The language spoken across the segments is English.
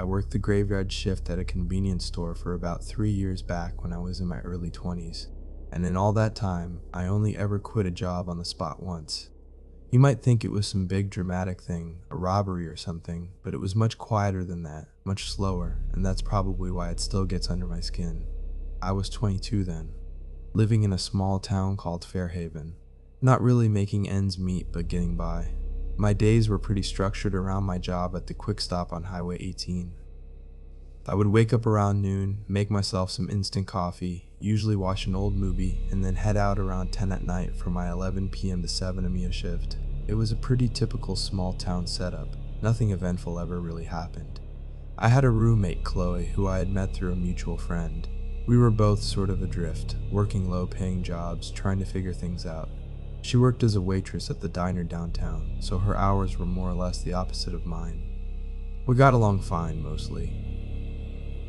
worked the graveyard shift at a convenience store for about 3 years back when I was in my early 20s, and in all that time, I only ever quit a job on the spot once. You might think it was some big dramatic thing, a robbery or something, but it was much quieter than that, much slower, and that's probably why it still gets under my skin. I was 22 then, living in a small town called Fairhaven, not really making ends meet but getting by. My days were pretty structured around my job at the quick stop on Highway 18. I would wake up around noon, make myself some instant coffee, usually watch an old movie, and then head out around 10 at night for my 11 p.m. to 7 a.m. shift. It was a pretty typical small town setup. Nothing eventful ever really happened. I had a roommate, Chloe, who I had met through a mutual friend. We were both sort of adrift, working low-paying jobs, trying to figure things out. She worked as a waitress at the diner downtown, so her hours were more or less the opposite of mine. We got along fine, mostly.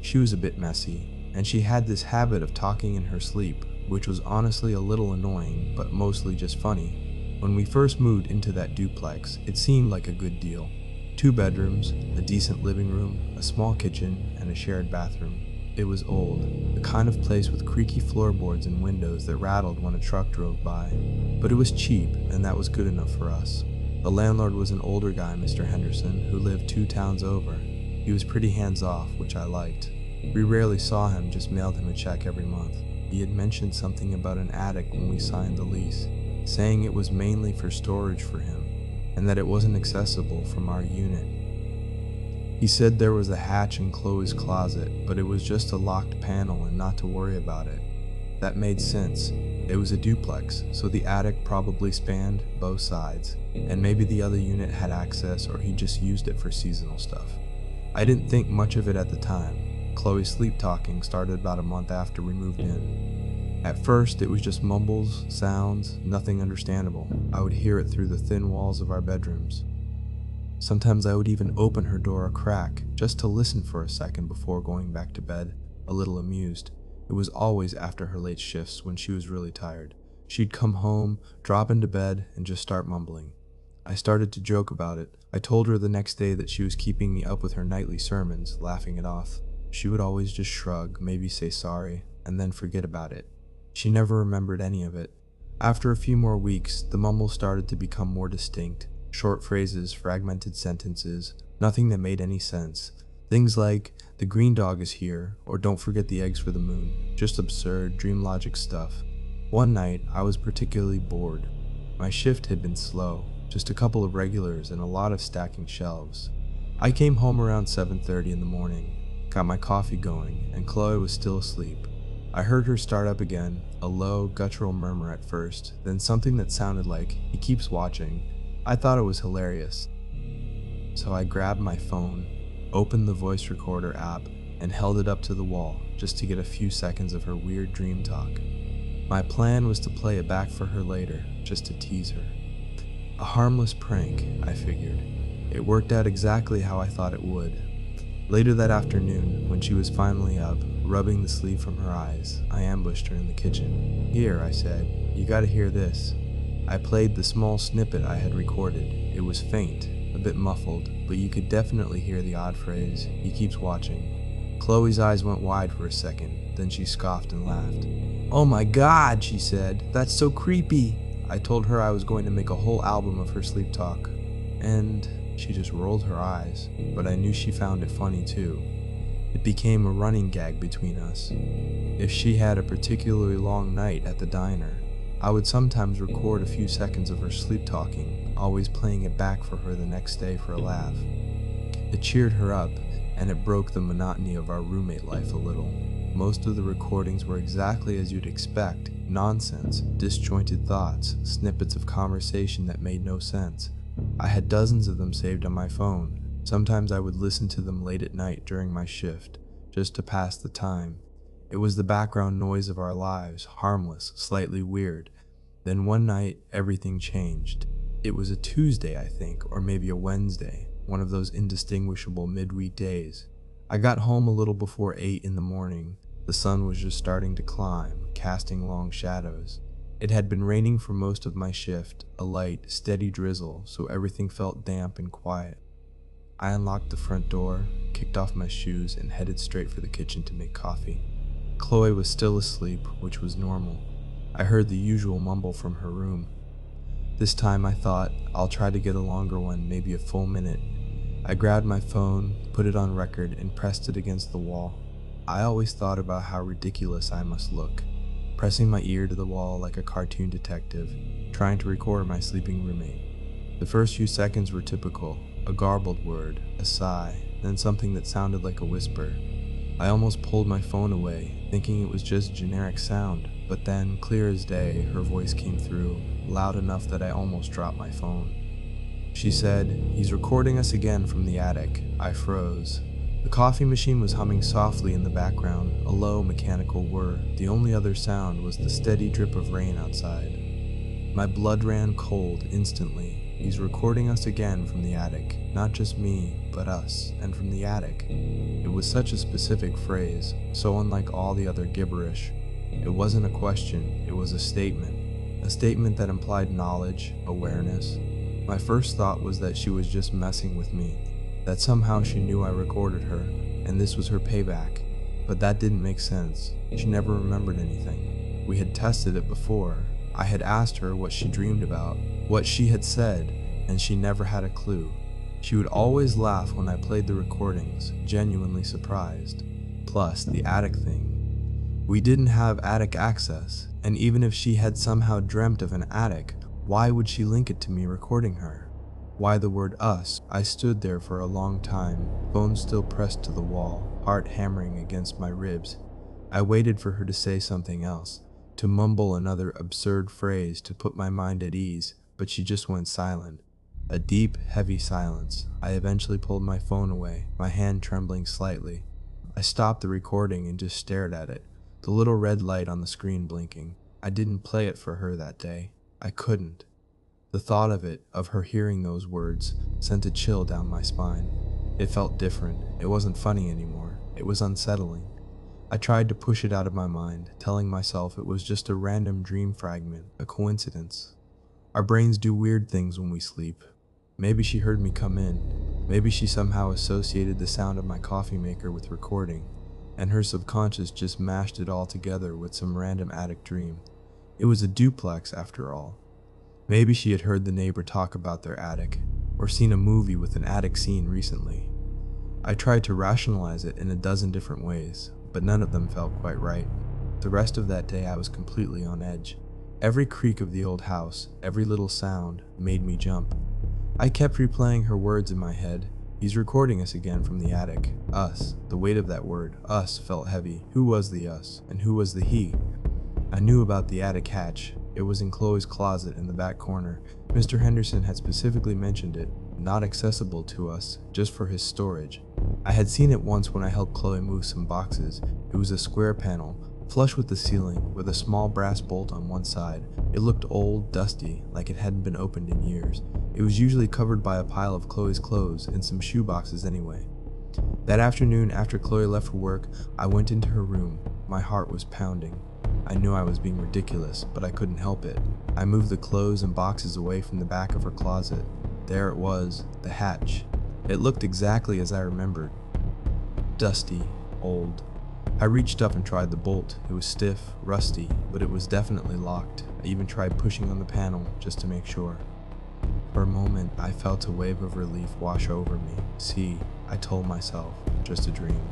She was a bit messy, and she had this habit of talking in her sleep, which was honestly a little annoying, but mostly just funny. When we first moved into that duplex, it seemed like a good deal. 2 bedrooms, a decent living room, a small kitchen, and a shared bathroom. It was old, the kind of place with creaky floorboards and windows that rattled when a truck drove by. But it was cheap, and that was good enough for us. The landlord was an older guy, Mr. Henderson, who lived 2 towns over. He was pretty hands-off, which I liked. We rarely saw him, just mailed him a check every month. He had mentioned something about an attic when we signed the lease, saying it was mainly for storage for him, and that it wasn't accessible from our unit. He said there was a hatch in Chloe's closet, but it was just a locked panel and not to worry about it. That made sense. It was a duplex, so the attic probably spanned both sides, and maybe the other unit had access or he just used it for seasonal stuff. I didn't think much of it at the time. Chloe's sleep talking started about a month after we moved in. At first, it was just mumbles, sounds, nothing understandable. I would hear it through the thin walls of our bedrooms. Sometimes I would even open her door a crack, just to listen for a second before going back to bed, a little amused. It was always after her late shifts when she was really tired. She'd come home, drop into bed, and just start mumbling. I started to joke about it. I told her the next day that she was keeping me up with her nightly sermons, laughing it off. She would always just shrug, maybe say sorry, and then forget about it. She never remembered any of it. After a few more weeks, the mumbles started to become more distinct. Short phrases, fragmented sentences, nothing that made any sense. Things like, the green dog is here, or don't forget the eggs for the moon. Just absurd, dream logic stuff. One night, I was particularly bored. My shift had been slow, just a couple of regulars and a lot of stacking shelves. I came home around 7:30 in the morning, got my coffee going, and Chloe was still asleep. I heard her start up again, a low, guttural murmur at first, then something that sounded like, he keeps watching. I thought it was hilarious. So I grabbed my phone, opened the voice recorder app, and held it up to the wall just to get a few seconds of her weird dream talk. My plan was to play it back for her later, just to tease her. A harmless prank, I figured. It worked out exactly how I thought it would. Later that afternoon, when she was finally up, rubbing the sleep from her eyes, I ambushed her in the kitchen. "Here," I said, "you gotta hear this." I played the small snippet I had recorded. It was faint, a bit muffled, but you could definitely hear the odd phrase, "he keeps watching." Chloe's eyes went wide for a second, then she scoffed and laughed. "Oh my God," she said, "that's so creepy." I told her I was going to make a whole album of her sleep talk, and she just rolled her eyes, but I knew she found it funny too. It became a running gag between us. If she had a particularly long night at the diner, I would sometimes record a few seconds of her sleep talking, always playing it back for her the next day for a laugh. It cheered her up, and it broke the monotony of our roommate life a little. Most of the recordings were exactly as you'd expect, nonsense, disjointed thoughts, snippets of conversation that made no sense. I had dozens of them saved on my phone. Sometimes I would listen to them late at night during my shift, just to pass the time. It was the background noise of our lives, harmless, slightly weird. Then one night, everything changed. It was a Tuesday, I think, or maybe a Wednesday, one of those indistinguishable midweek days. I got home a little before 8 in the morning. The sun was just starting to climb, casting long shadows. It had been raining for most of my shift, a light, steady drizzle, so everything felt damp and quiet. I unlocked the front door, kicked off my shoes, and headed straight for the kitchen to make coffee. Chloe was still asleep, which was normal. I heard the usual mumble from her room. This time I thought, I'll try to get a longer one, maybe a full minute. I grabbed my phone, put it on record, and pressed it against the wall. I always thought about how ridiculous I must look, pressing my ear to the wall like a cartoon detective, trying to record my sleeping roommate. The first few seconds were typical, a garbled word, a sigh, then something that sounded like a whisper. I almost pulled my phone away, thinking it was just generic sound, but then, clear as day, her voice came through, loud enough that I almost dropped my phone. She said, "He's recording us again from the attic." I froze. The coffee machine was humming softly in the background, a low mechanical whir. The only other sound was the steady drip of rain outside. My blood ran cold instantly. He's recording us again from the attic. Not just me, but us, and from the attic. It was such a specific phrase, so unlike all the other gibberish. It wasn't a question, it was a statement. A statement that implied knowledge, awareness. My first thought was that she was just messing with me, that somehow she knew I recorded her, and this was her payback. But that didn't make sense. She never remembered anything. We had tested it before. I had asked her what she dreamed about, what she had said, and she never had a clue. She would always laugh when I played the recordings, genuinely surprised. Plus, the attic thing. We didn't have attic access, and even if she had somehow dreamt of an attic, why would she link it to me recording her? Why the word us? I stood there for a long time, phone still pressed to the wall, heart hammering against my ribs. I waited for her to say something else, to mumble another absurd phrase to put my mind at ease, but she just went silent. A deep, heavy silence. I eventually pulled my phone away, my hand trembling slightly. I stopped the recording and just stared at it, the little red light on the screen blinking. I didn't play it for her that day. I couldn't. The thought of it, of her hearing those words, sent a chill down my spine. It felt different. It wasn't funny anymore. It was unsettling. I tried to push it out of my mind, telling myself it was just a random dream fragment, a coincidence. Our brains do weird things when we sleep. Maybe she heard me come in. Maybe she somehow associated the sound of my coffee maker with recording, and her subconscious just mashed it all together with some random attic dream. It was a duplex after all. Maybe she had heard the neighbor talk about their attic, or seen a movie with an attic scene recently. I tried to rationalize it in a dozen different ways, but none of them felt quite right. The rest of that day I was completely on edge. Every creak of the old house, every little sound, made me jump. I kept replaying her words in my head. He's recording us again from the attic. Us. The weight of that word, us, felt heavy. Who was the us, and who was the he? I knew about the attic hatch. It was in Chloe's closet in the back corner. Mr. Henderson had specifically mentioned it, not accessible to us, just for his storage. I had seen it once when I helped Chloe move some boxes. It was a square panel, flush with the ceiling, with a small brass bolt on one side. It looked old, dusty, like it hadn't been opened in years. It was usually covered by a pile of Chloe's clothes and some shoe boxes anyway. That afternoon, after Chloe left for work, I went into her room. My heart was pounding. I knew I was being ridiculous, but I couldn't help it. I moved the clothes and boxes away from the back of her closet. There it was, the hatch. It looked exactly as I remembered. Dusty, old. I reached up and tried the bolt. It was stiff, rusty, but it was definitely locked. I even tried pushing on the panel just to make sure. For a moment, I felt a wave of relief wash over me. See, I told myself, just a dream.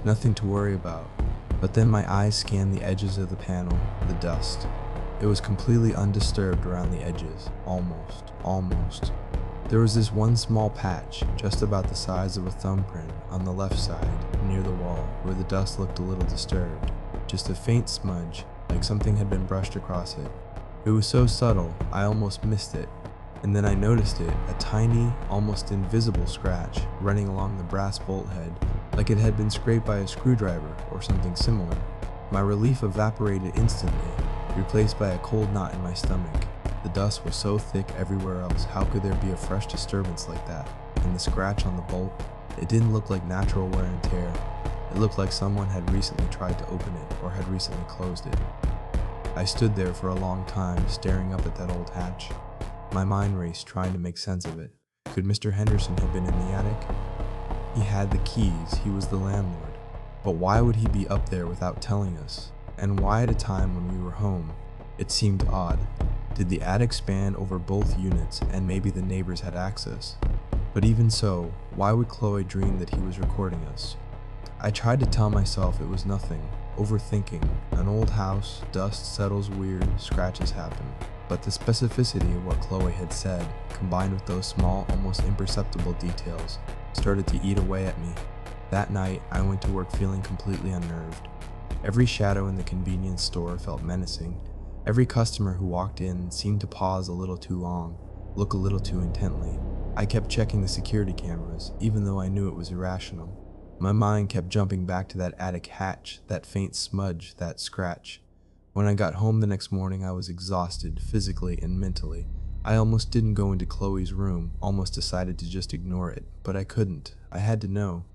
Nothing to worry about. But then my eyes scanned the edges of the panel, the dust. It was completely undisturbed around the edges, almost. There was this one small patch, just about the size of a thumbprint, on the left side, near the wall, where the dust looked a little disturbed. Just a faint smudge, like something had been brushed across it. It was so subtle, I almost missed it. And then I noticed it, a tiny, almost invisible scratch, running along the brass bolt head, like it had been scraped by a screwdriver or something similar. My relief evaporated instantly, replaced by a cold knot in my stomach. The dust was so thick everywhere else, how could there be a fresh disturbance like that? And the scratch on the bolt, it didn't look like natural wear and tear. It looked like someone had recently tried to open it or had recently closed it. I stood there for a long time, staring up at that old hatch. My mind raced, trying to make sense of it. Could Mr. Henderson have been in the attic? He had the keys, he was the landlord. But why would he be up there without telling us? And why at a time when we were home? It seemed odd. Did the attic span over both units and maybe the neighbors had access? But even so, why would Chloe dream that he was recording us? I tried to tell myself it was nothing, overthinking, an old house, dust settles weird, scratches happen. But the specificity of what Chloe had said, combined with those small, almost imperceptible details, started to eat away at me. That night, I went to work feeling completely unnerved. Every shadow in the convenience store felt menacing. Every customer who walked in seemed to pause a little too long, look a little too intently. I kept checking the security cameras, even though I knew it was irrational. My mind kept jumping back to that attic hatch, that faint smudge, that scratch. When I got home the next morning, I was exhausted, physically and mentally. I almost didn't go into Chloe's room, almost decided to just ignore it, but I couldn't. I had to know.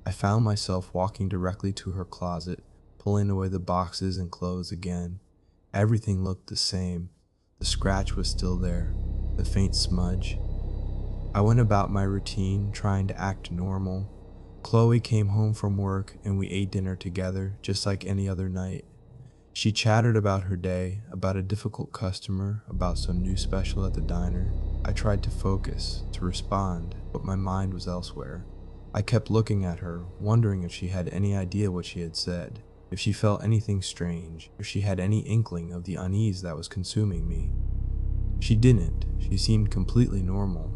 I found myself walking directly to her closet, pulling away the boxes and clothes again. Everything looked the same. The scratch was still there, the faint smudge. I went about my routine, trying to act normal. Chloe came home from work and we ate dinner together, just like any other night. She chattered about her day, about a difficult customer, about some new special at the diner. I tried to focus, to respond, but my mind was elsewhere. I kept looking at her, wondering if she had any idea what she had said, if she felt anything strange, if she had any inkling of the unease that was consuming me. She didn't. She seemed completely normal.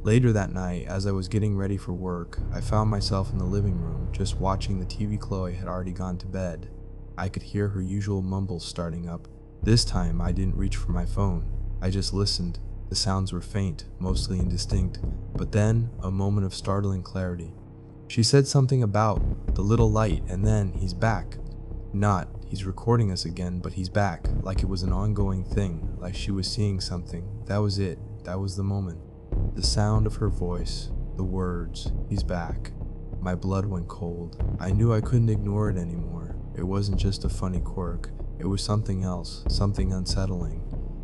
Later that night, as I was getting ready for work, I found myself in the living room, just watching the TV. Chloe had already gone to bed. I could hear her usual mumbles starting up. This time, I didn't reach for my phone. I just listened. The sounds were faint, mostly indistinct, but then, a moment of startling clarity. She said something about the little light, and then, he's back. Not, he's recording us again, but he's back, like it was an ongoing thing, like she was seeing something. That was it. That was the moment. The sound of her voice, the words, he's back. My blood went cold. I knew I couldn't ignore it anymore. It wasn't just a funny quirk. It was something else, something unsettling.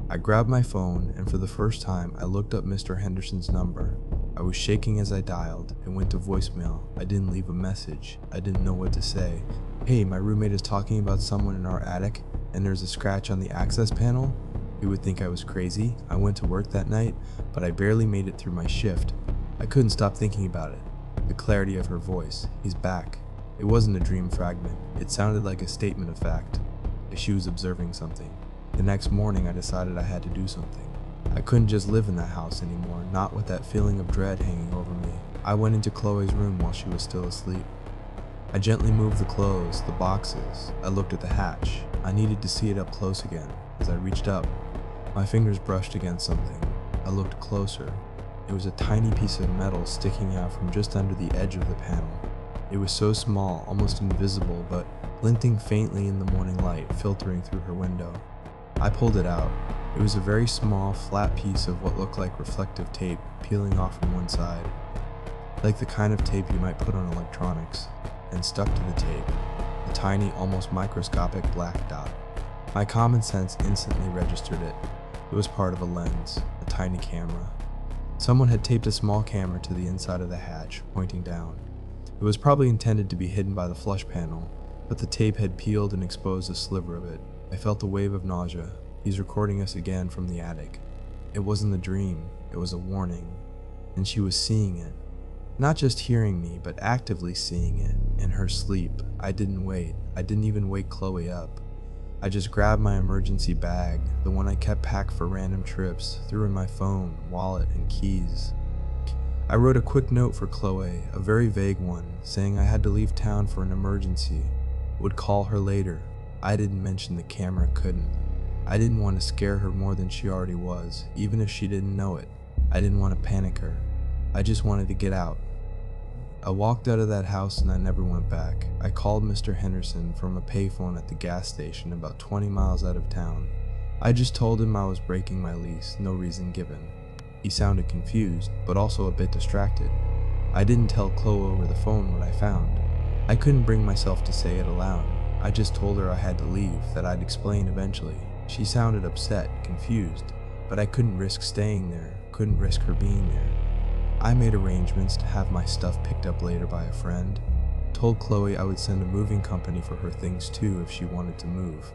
I grabbed my phone, and for the first time, I looked up Mr. Henderson's number. I was shaking as I dialed. It went to voicemail. I didn't leave a message. I didn't know what to say. Hey, my roommate is talking about someone in our attic, and there's a scratch on the access panel? He would think I was crazy. I went to work that night, but I barely made it through my shift. I couldn't stop thinking about it. The clarity of her voice. He's back. It wasn't a dream fragment. It sounded like a statement of fact. If she was observing something. The next morning, I decided I had to do something. I couldn't just live in that house anymore, not with that feeling of dread hanging over me. I went into Chloe's room while she was still asleep. I gently moved the clothes, the boxes. I looked at the hatch. I needed to see it up close again. As I reached up, my fingers brushed against something. I looked closer. It was a tiny piece of metal sticking out from just under the edge of the panel. It was so small, almost invisible, but glinting faintly in the morning light filtering through her window. I pulled it out. It was a very small, flat piece of what looked like reflective tape peeling off from one side, like the kind of tape you might put on electronics, and stuck to the tape, a tiny, almost microscopic black dot. My common sense instantly registered it. It was part of a lens, a tiny camera. Someone had taped a small camera to the inside of the hatch, pointing down. It was probably intended to be hidden by the flush panel, but the tape had peeled and exposed a sliver of it. I felt a wave of nausea. He's recording us again from the attic. It wasn't a dream, it was a warning. And she was seeing it. Not just hearing me, but actively seeing it, in her sleep. I didn't wait. I didn't even wake Chloe up. I just grabbed my emergency bag, the one I kept packed for random trips, threw in my phone, wallet, and keys. I wrote a quick note for Chloe, a very vague one, saying I had to leave town for an emergency. Would call her later. I didn't mention the camera couldn't. I didn't want to scare her more than she already was, even if she didn't know it. I didn't want to panic her. I just wanted to get out. I walked out of that house and I never went back. I called Mr. Henderson from a payphone at the gas station about 20 miles out of town. I just told him I was breaking my lease, no reason given. He sounded confused, but also a bit distracted. I didn't tell Chloe over the phone what I found. I couldn't bring myself to say it aloud. I just told her I had to leave, that I'd explain eventually. She sounded upset, confused, but I couldn't risk staying there, couldn't risk her being there. I made arrangements to have my stuff picked up later by a friend, told Chloe I would send a moving company for her things too if she wanted to move.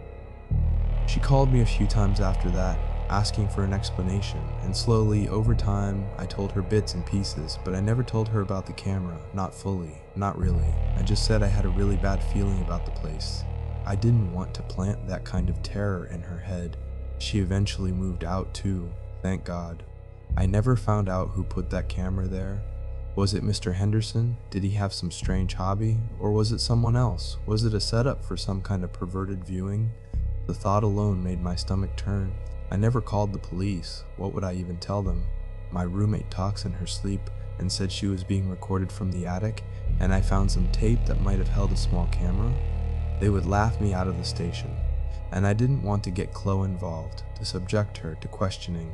She called me a few times after that, asking for an explanation, and slowly, over time, I told her bits and pieces, but I never told her about the camera, not fully, not really. I just said I had a really bad feeling about the place. I didn't want to plant that kind of terror in her head. She eventually moved out too, thank God. I never found out who put that camera there. Was it Mr. Henderson? Did he have some strange hobby? Or was it someone else? Was it a setup for some kind of perverted viewing? The thought alone made my stomach turn. I never called the police. What would I even tell them? My roommate talks in her sleep and said she was being recorded from the attic, and I found some tape that might have held a small camera. They would laugh me out of the station, and I didn't want to get Chloe involved, to subject her to questioning.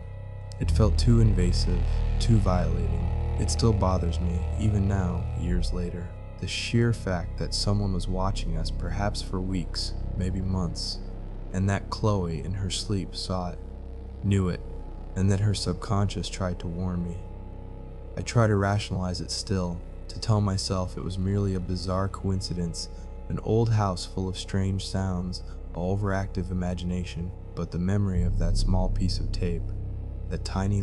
It felt too invasive, too violating. It still bothers me, even now, years later. The sheer fact that someone was watching us perhaps for weeks, maybe months, and that Chloe in her sleep saw it, knew it, and that her subconscious tried to warn me. I try to rationalize it still, to tell myself it was merely a bizarre coincidence, an old house full of strange sounds, an overactive imagination, but the memory of that small piece of tape, that tiny